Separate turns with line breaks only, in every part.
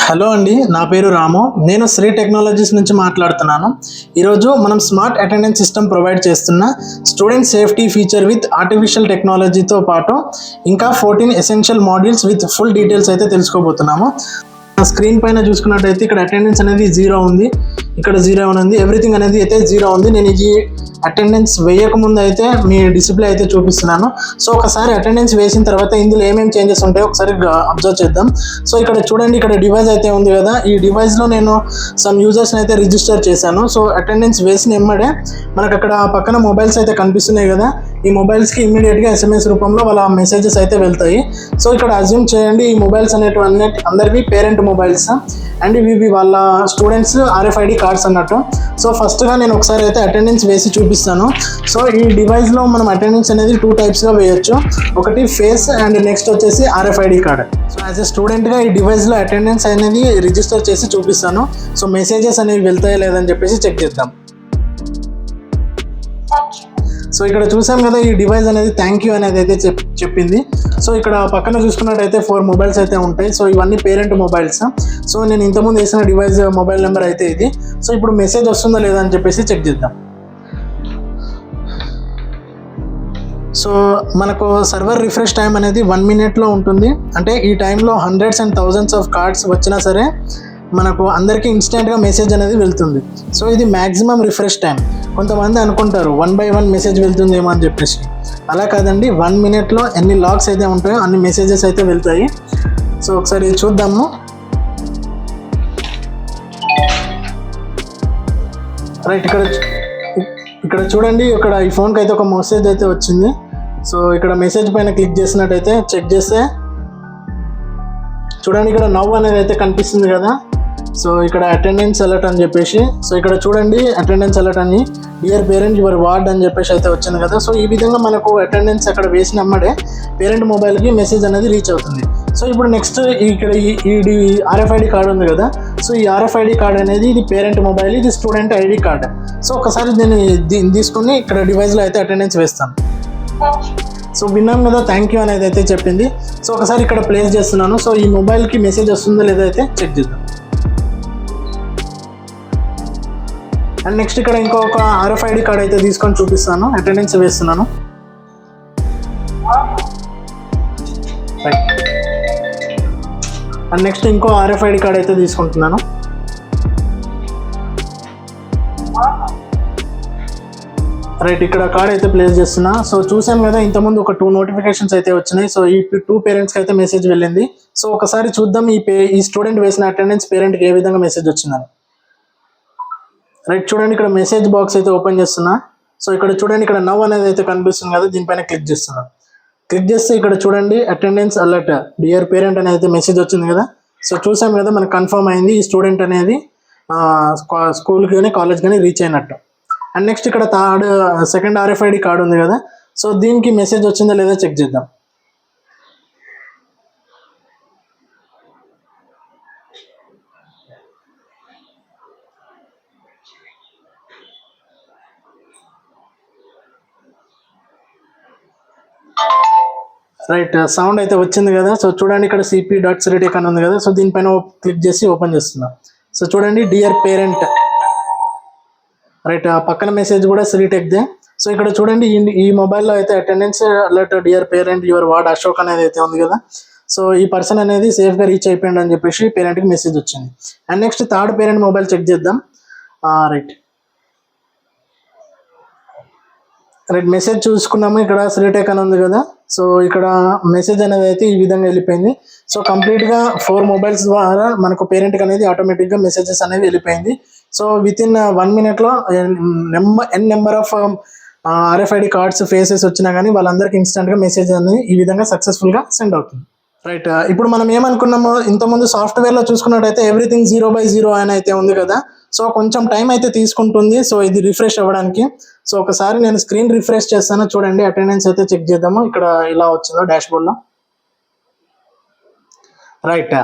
Hello అండి, నా పేరు రాము. నేను శ్రీ టెక్నాలజీస్ నుంచి మాట్లాడుతున్నాను. ఈరోజు మనం స్మార్ట్ అటెండెన్స్ సిస్టమ్ ప్రొవైడ్ చేస్తున్న student safety feature with artificial టెక్నాలజీతో పాటు ఇంకా 14 essential modules with full details అయితే తెలుసుకోబోతున్నాము. స్క్రీన్ పైన చూసుకున్నట్టయితే ఇక్కడ అటెండెన్స్ అనేది 0 ఉంది, ఇక్కడ 0 ఉంది, ఎవ్రీథింగ్ అనేది అయితే 0 ఉంది. నేను ఈ అటెండెన్స్ వేయకముందు అయితే మీ డిస్ప్లే అయితే చూపిస్తున్నాను. సో ఒకసారి అటెండెన్స్ వేసిన తర్వాత ఇందులో ఏమేమి చేంజెస్ ఉంటాయో ఒకసారి అబ్జర్వ్ చేద్దాం. సో ఇక్కడ చూడండి, ఇక్కడ డివైస్ అయితే ఉంది కదా, ఈ డివైస్లో నేను సమ్ యూజర్స్ని అయితే రిజిస్టర్ చేశాను. సో అటెండెన్స్ వేసిన ఎమ్మడే మనకు అక్కడ పక్కన మొబైల్స్ అయితే కనిపిస్తున్నాయి కదా, ఈ మొబైల్స్కి ఇమ్మీడియట్గా SMS రూపంలో వాళ్ళ మెసేజెస్ అయితే వెళ్తాయి. సో ఇక్కడ అజ్యూమ్ చేయండి, ఈ మొబైల్స్ అనేటివన్నీ అందరివి పేరెంట్ మొబైల్స్ అండ్ ఇవి వాళ్ళ స్టూడెంట్స్ RFID కార్డ్స్ అన్నట్టు. సో ఫస్ట్గా నేను ఒకసారి అయితే అటెండెన్స్ వేసి చూపిస్తాను. సో ఈ డివైస్లో మనం అటెండెన్స్ అనేది 2 టైప్స్గా వేయొచ్చు. ఒకటి ఫేస్ అండ్ నెక్స్ట్ వచ్చేసి RFID card. So as a స్టూడెంట్గా ఈ డివైస్లో అటెండెన్స్ అనేది రిజిస్టర్ చేసి చూపిస్తాను. సో మెసేజెస్ అనేవి వెళ్తాయా లేదని చెప్పేసి చెక్ చేద్దాం. సో ఇక్కడ చూసాం కదా, ఈ డివైస్ అనేది థ్యాంక్ యూ అనేది అయితే చెప్పింది. సో ఇక్కడ పక్కన చూసుకున్నట్టయితే 4 మొబైల్స్ అయితే ఉంటాయి. సో ఇవన్నీ పేరెంట్ మొబైల్స్. సో నేను ఇంతకుముందు వేసిన డివైస్ మొబైల్ నెంబర్ అయితే ఇది. సో ఇప్పుడు మెసేజ్ వస్తుందా లేదా అని చెప్పేసి చెక్ చేద్దాం. సో మనకు సర్వర్ రిఫ్రెష్ టైం అనేది 1 minute ఉంటుంది. అంటే ఈ టైంలో hundreds and thousands of cards వచ్చినా సరే మనకు అందరికీ ఇన్స్టెంట్గా మెసేజ్ అనేది వెళ్తుంది. సో ఇది మ్యాక్సిమం రిఫ్రెష్ టైం. కొంతమంది అనుకుంటారు 1 by 1 మెసేజ్ వెళ్తుందేమో అని చెప్పేసి. అలా కాదండి, 1 minuteలో ఎన్ని లాగ్స్ అయితే ఉంటాయో అన్ని మెసేజెస్ అయితే వెళ్తాయి. సో ఒకసారి చూద్దాము. రైట్, ఇక్కడ చూడండి, ఇక్కడ ఈ ఫోన్కి అయితే ఒక మెసేజ్ అయితే వచ్చింది. సో ఇక్కడ మెసేజ్ పైన క్లిక్ చేసినట్టయితే చెక్ చేస్తే చూడండి, ఇక్కడ నవ్వు అనేది అయితే కనిపిస్తుంది కదా. సో ఇక్కడ అటెండెన్స్ అలర్ట్ అని చెప్పేసి, సో ఇక్కడ చూడండి అటెండెన్స్ అలర్ట్ అని డియర్ పేరెంట్ యువర్ వార్డ్ అని చెప్పేసి అయితే వచ్చింది కదా. సో ఈ విధంగా మనకు అటెండెన్స్ అక్కడ వేసినమ్మడే పేరెంట్ మొబైల్కి మెసేజ్ అనేది రీచ్ అవుతుంది. సో ఇప్పుడు నెక్స్ట్ ఇక్కడ ఈ RFID కార్డ్ ఉంది కదా. సో ఈ RFID కార్డ్ అనేది ఇది పేరెంట్ మొబైల్, ఇది స్టూడెంట్ ID కార్డ్. సో ఒకసారి దీన్ని తీసుకుని ఇక్కడ డివైస్లో అయితే అటెండెన్స్ వేస్తాను. సో విన్నాం కదా, థ్యాంక్ యూ అనేది అయితే చెప్పింది. సో ఒకసారి ఇక్కడ ప్లేస్ చేస్తున్నాను. సో ఈ మొబైల్కి మెసేజ్ వస్తుందో లేదో అయితే చెక్ చేద్దాం. అండ్ నెక్స్ట్ ఇక్కడ ఇంకొక RFID కార్డ్ అయితే తీసుకొని చూపిస్తాను, అటెండెన్స్ వేస్తున్నాను. అండ్ నెక్స్ట్ ఇంకో RFID కార్డ్ అయితే తీసుకుంటున్నాను. రైట్, ఇక్కడ కార్డ్ అయితే ప్లేస్ చేస్తున్నా. సో చూసాం కదా, ఇంతకుముందు ఒక 2 notifications అయితే వచ్చినాయి. సో ఈ 2 పేరెంట్స్కి అయితే మెసేజ్ వెళ్ళింది. సో ఒకసారి చూద్దాం ఈ స్టూడెంట్ వేసిన అటెండెన్స్ పేరెంట్కి ఏ విధంగా మెసేజ్ వచ్చిందని. రైట్, చూడండి ఇక్కడ మెసేజ్ బాక్స్ అయితే ఓపెన్ చేస్తున్నా. సో ఇక్కడ చూడండి, ఇక్కడ నవ్ అనేది అయితే కనిపిస్తుంది కదా, దీనిపైన క్లిక్ చేస్తున్నా. క్లిక్ చేస్తే ఇక్కడ చూడండి అటెండెన్స్ అలర్ట్ డియర్ పేరెంట్ అనేది అయితే మెసేజ్ వచ్చింది కదా. సో చూసాం కదా, మనకు కన్ఫర్మ్ అయింది ఈ స్టూడెంట్ అనేది స్కూల్కి కానీ కాలేజ్ కానీ రీచ్ అయినట్టు. అండ్ నెక్స్ట్ ఇక్కడ సెకండ్ RFID కార్డ్ ఉంది కదా. సో దీనికి మెసేజ్ వచ్చిందా లేదా చెక్ చేద్దాం. రైట్, సౌండ్ అయితే వచ్చింది కదా. సో చూడండి, ఇక్కడ cp.sritech అని ఉంది కదా. సో దీనిపైన క్లిక్ చేసి ఓపెన్ చేస్తున్నా. సో చూడండి డియర్ పేరెంట్. రైట్, పక్కన మెసేజ్ కూడా శ్రీటెక్దే. సో ఇక్కడ చూడండి, ఈ మొబైల్లో అయితే attendance alert dear parent your ward Ashok అనేది అయితే ఉంది కదా. సో ఈ పర్సన్ అనేది సేఫ్గా రీచ్ అయిపోయింది అని చెప్పేసి పేరెంట్కి మెసేజ్ వచ్చింది. And next third parent mobile check చేద్దాం. రైట్, మెసేజ్ చూసుకున్నాము, ఇక్కడ శ్రీటెక్ అని ఉంది కదా. సో ఇక్కడ మెసేజ్ అనేది అయితే ఈ విధంగా వెళ్ళిపోయింది. సో కంప్లీట్గా 4 మొబైల్స్ ద్వారా మనకు పేరెంట్కి అనేది ఆటోమేటిక్గా మెసేజెస్ అనేవి వెళ్ళిపోయింది. సో వితిన్ 1 minuteలో number of RFID cards faces వచ్చినా కానీ వాళ్ళందరికీ ఇన్స్టెంట్గా మెసేజ్ అనేది ఈ విధంగా సక్సెస్ఫుల్గా సెండ్ అవుతుంది. రైట్, ఇప్పుడు మనం ఏమనుకున్నామో, ఇంతకుముందు సాఫ్ట్వేర్లో చూసుకున్నట్టయితే ఎవ్రీథింగ్ 0 by 0 అని అయితే ఉంది కదా. సో కొంచెం టైం అయితే తీసుకుంటుంది సో ఇది రిఫ్రెష్ అవ్వడానికి. సో ఒకసారి నేను స్క్రీన్ రిఫ్రెష్ చేస్తాను, చూడండి అటెండెన్స్ అయితే చెక్ చేద్దాము. ఇక్కడ ఇలా వచ్చిందో డాష్బోర్డ్లో. రైట్,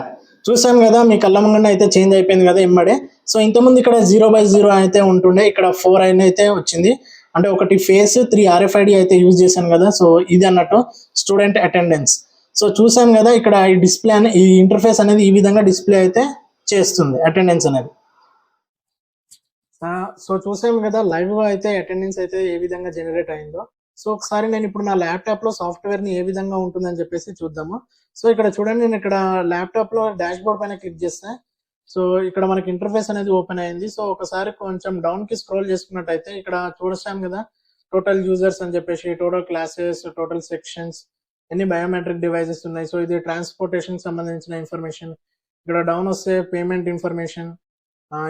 చూసాం కదా, మీ కళ్ళ ముంగండి అయితే చేంజ్ అయిపోయింది కదా ఇమ్మడే. సో ఇంతకుముందు ఇక్కడ 0 by 0 అయితే ఉంటుండే, ఇక్కడ 4 అయితే వచ్చింది. అంటే ఒకటి ఫేస్ 3 RFID అయితే యూజ్ చేశాను కదా. సో ఇది అన్నట్టు స్టూడెంట్ అటెండెన్స్. సో చూసాం కదా ఇక్కడ ఈ డిస్ప్లే ఈ ఇంటర్ఫేస్ అనేది ఈ విధంగా డిస్ప్లే అయితే చేస్తుంది అటెండెన్స్ అనేది. సో చూసాం కదా లైవ్ గా అయితే అటెండెన్స్ అయితే ఏ విధంగా జనరేట్ అయిందో. సో ఒకసారి నేను ఇప్పుడు నా ల్యాప్టాప్ లో సాఫ్ట్వేర్ ని ఏ విధంగా ఉంటుందని చెప్పేసి చూద్దాము. సో ఇక్కడ చూడండి, నేను ఇక్కడ ల్యాప్టాప్ లో డాష్ బోర్డ్ పైన క్లిక్ చేస్తే సో ఇక్కడ మనకి ఇంటర్ఫేస్ అనేది ఓపెన్ అయింది. సో ఒకసారి కొంచెం డౌన్ కి స్క్రోల్ చేసుకున్నట్టయితే ఇక్కడ చూడొచ్చాం కదా టోటల్ యూజర్స్ అని చెప్పేసి, టోటల్ క్లాసెస్, టోటల్ సెక్షన్స్, ఎన్ని బయోమెట్రిక్ డివైజెస్ ఉన్నాయి. సో ఇది ట్రాన్స్పోర్టేషన్ సంబంధించిన ఇన్ఫర్మేషన్. ఇక్కడ డౌన్ వస్తే పేమెంట్ ఇన్ఫర్మేషన్,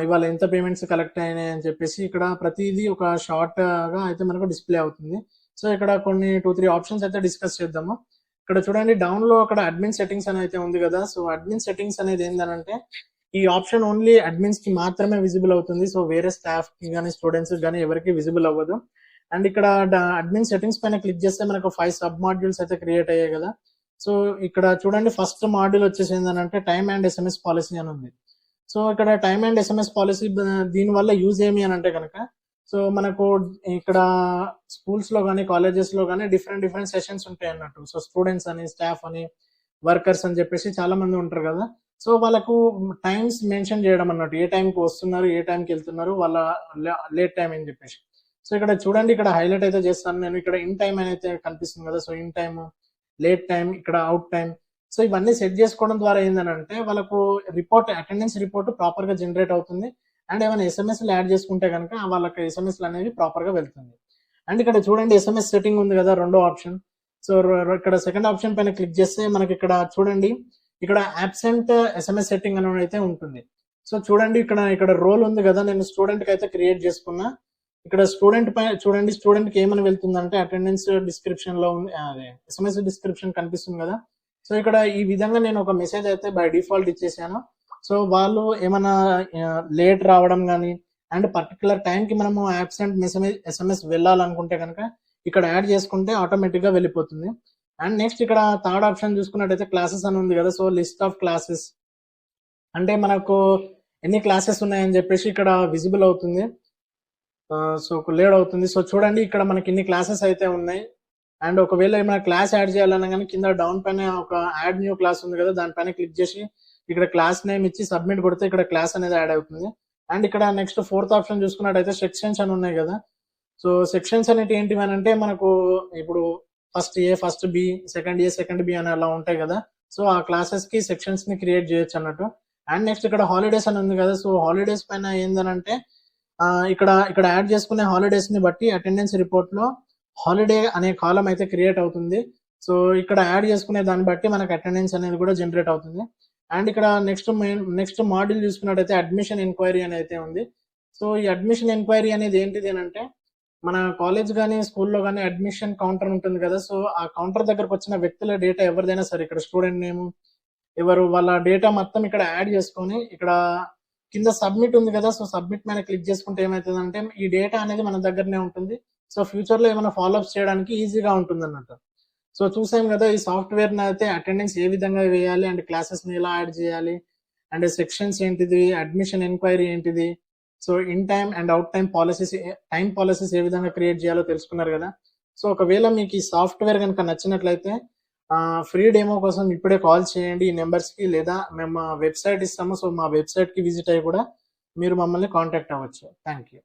ఇవాళ ఎంత పేమెంట్స్ కలెక్ట్ అయినాయి అని చెప్పేసి ఇక్కడ ప్రతిదీ ఒక షార్ట్ గా అయితే మనకు డిస్ప్లే అవుతుంది. సో ఇక్కడ కొన్ని 2-3 ఆప్షన్స్ అయితే డిస్కస్ చేద్దాము. ఇక్కడ చూడండి డౌన్ లో అక్కడ అడ్మిన్ సెట్టింగ్స్ అని అయితే ఉంది కదా. సో అడ్మిన్ సెట్టింగ్స్ అనేది ఏంటంటే ఈ ఆప్షన్ ఓన్లీ అడ్మిన్స్ కి మాత్రమే విజిబుల్ అవుతుంది. సో వేరే స్టాఫ్ కి కానీ స్టూడెంట్స్ కానీ ఎవరికి విజిబుల్ అవ్వదు. అండ్ ఇక్కడ అడ్మిన్ సెట్టింగ్స్ పైన క్లిక్ చేస్తే మనకు 5 సబ్ మాడ్యూల్స్ అయితే క్రియేట్ అయ్యాయి కదా. సో ఇక్కడ చూడండి ఫస్ట్ మాడ్యూల్ వచ్చేసి ఏంటంటే టైమ్ అండ్ ఎస్ఎంఎస్ పాలసీ అని ఉంది. సో ఇక్కడ టైమ్ అండ్ ఎస్ఎంఎస్ పాలసీ దీని వల్ల యూజ్ ఏమి అని అంటే కనుక, సో మనకు ఇక్కడ స్కూల్స్ లో కానీ కాలేజెస్ లో కానీ డిఫరెంట్ సెషన్స్ ఉంటాయి అన్నట్టు. సో స్టూడెంట్స్ అని, స్టాఫ్ అని, వర్కర్స్ అని చెప్పేసి చాలా మంది ఉంటారు కదా. సో వాళ్ళకు టైమ్స్ మెన్షన్ చేయడం అన్నట్టు, ఏ టైంకి వస్తున్నారు, ఏ టైంకి వెళ్తున్నారు, వాళ్ళ లేట్ టైం అని చెప్పేసి. సో ఇక్కడ చూడండి, ఇక్కడ హైలైట్ అయితే చేస్తాను నేను. ఇక్కడ ఇన్ టైం అని అయితే కనిపిస్తుంది కదా. So in time, late time, ఇక్కడ అవుట్ టైం. సో ఇవన్నీ సెట్ చేసుకోవడం ద్వారా ఏంటంటే వాళ్ళకు రిపోర్ట్, అటెండెన్స్ రిపోర్ట్ ప్రాపర్ గా జనరేట్ అవుతుంది. అండ్ ఏమైనా ఎస్ఎంఎస్లు యాడ్ చేసుకుంటే కనుక వాళ్ళకి ఎస్ఎంఎస్లు అనేవి ప్రాపర్ గా వెళ్తుంది. అండ్ ఇక్కడ చూడండి ఎస్ఎంఎస్ సెట్టింగ్ ఉంది కదా, రెండో ఆప్షన్. సో ఇక్కడ సెకండ్ ఆప్షన్ పైన క్లిక్ చేస్తే మనకి ఇక్కడ చూడండి, ఇక్కడ అబ్సెంట్ ఎస్ఎంఎస్ సెట్టింగ్ అనేది అయితే ఉంటుంది. సో చూడండి ఇక్కడ రోల్ ఉంది కదా, నేను స్టూడెంట్ కి అయితే క్రియేట్ చేసుకున్నా. ఇక్కడ స్టూడెంట్ పైన చూడండి, స్టూడెంట్ కి ఏమని వెళ్తుందంటే అటెండెన్స్ డిస్క్రిప్షన్ లో ఉంది, ఎస్ఎంఎస్ డిస్క్రిప్షన్ కనిపిస్తుంది కదా. సో ఇక్కడ ఈ విధంగా నేను ఒక మెసేజ్ అయితే బై డిఫాల్ట్ ఇచ్చేసాను. సో వాళ్ళు ఏమైనా లేట్ రావడం కానీ అండ్ పర్టికులర్ టైంకి మనము అబ్సెంట్ ఎస్ఎంఎస్ వెళ్ళాలనుకుంటే కనుక ఇక్కడ యాడ్ చేసుకుంటే ఆటోమేటిక్ గా వెళ్ళిపోతుంది. అండ్ నెక్స్ట్ ఇక్కడ థర్డ్ ఆప్షన్ చూసుకున్నట్టయితే క్లాసెస్ అని ఉంది కదా. సో లిస్ట్ ఆఫ్ క్లాసెస్ అంటే మనకు ఎన్ని క్లాసెస్ ఉన్నాయని చెప్పేసి ఇక్కడ విజిబుల్ అవుతుంది. సో లేడ్ అవుతుంది. సో చూడండి ఇక్కడ మనకి ఇన్ని క్లాసెస్ అయితే ఉన్నాయి. అండ్ ఒకవేళ ఏమైనా క్లాస్ యాడ్ చేయాలన్నా కానీ కింద డౌన్ పైన ఒక యాడ్ న్యూ క్లాస్ ఉంది కదా, దానిపైన క్లిక్ చేసి ఇక్కడ క్లాస్ నేమ్ ఇచ్చి సబ్మిట్ కొడితే ఇక్కడ క్లాస్ అనేది యాడ్ అవుతుంది. అండ్ ఇక్కడ నెక్స్ట్ ఫోర్త్ ఆప్షన్ చూసుకున్నట్టయితే సెక్షన్స్ అని ఉన్నాయి కదా. సో సెక్షన్స్ అనేవి ఏంటి అని అంటే మనకు ఇప్పుడు ఫస్ట్ ఏ, ఫస్ట్ బి, సెకండ్ ఏ, సెకండ్ బి అని అలా ఉంటాయి కదా. సో ఆ క్లాసెస్ కి సెక్షన్స్ ని క్రియేట్ చేయొచ్చు అన్నట్టు. అండ్ నెక్స్ట్ ఇక్కడ హాలిడేస్ అని ఉంది కదా. సో హాలిడేస్ పైన ఏందనంటే ఇక్కడ యాడ్ చేసుకునే హాలిడేస్ ని బట్టి అటెండెన్స్ రిపోర్ట్ లో హాలిడే అనే కాలం అయితే క్రియేట్ అవుతుంది. సో ఇక్కడ యాడ్ చేసుకునే దాన్ని బట్టి మనకు అటెండెన్స్ అనేది కూడా జనరేట్ అవుతుంది. అండ్ ఇక్కడ నెక్స్ట్ మాడ్యూల్ చూసుకున్నట్టయితే అడ్మిషన్ ఎంక్వైరీ అని అయితే ఉంది. సో ఈ అడ్మిషన్ ఎంక్వైరీ అనేది ఏంటిది అంటే మన కాలేజ్ కానీ స్కూల్లో కానీ అడ్మిషన్ కౌంటర్ ఉంటుంది కదా. సో ఆ కౌంటర్ దగ్గరకు వచ్చిన వ్యక్తుల డేటా ఎవరిదైనా సరే, ఇక్కడ స్టూడెంట్ నేమ్ ఎవరు, వాళ్ళ డేటా మొత్తం ఇక్కడ యాడ్ చేసుకొని ఇక్కడ కింద సబ్మిట్ ఉంది కదా. సో సబ్మిట్ మీద క్లిక్ చేసుకుంటే ఏమవుతుంది అంటే ఈ డేటా అనేది మన దగ్గరనే ఉంటుంది. సో ఫ్యూచర్ లో ఏమైనా ఫాలోఅప్స్ చేయడానికి ఈజీగా ఉంటుంది అన్నట్టు. సో చూసాం కదా ఈ సాఫ్ట్వేర్ అయితే అటెండెన్స్ ఏ విధంగా వేయాలి అండ్ క్లాసెస్ ని ఎలా యాడ్ చేయాలి అండ్ సెక్షన్స్ ఏంటిది, అడ్మిషన్ ఎంక్వైరీ ఏంటిది, so in time and out time policies ఏ విధంగా క్రియేట్ చేయాలో తెలుసుకున్నారు కదా. సో ఒకవేళ మీకు ఈ సాఫ్ట్వేర్ కనుక నచ్చినట్లయితే ఫ్రీ డెమో కోసం ఇప్పుడే కాల్ చేయండి ఈ నెంబర్స్ కి, లేదా మేము వెబ్సైట్ ఇస్తాము. సో మా వెబ్సైట్ కి విజిట్ అయ్యి కూడా మీరు మమ్మల్ని కాంటాక్ట్ అవ్వచ్చు. Thank you.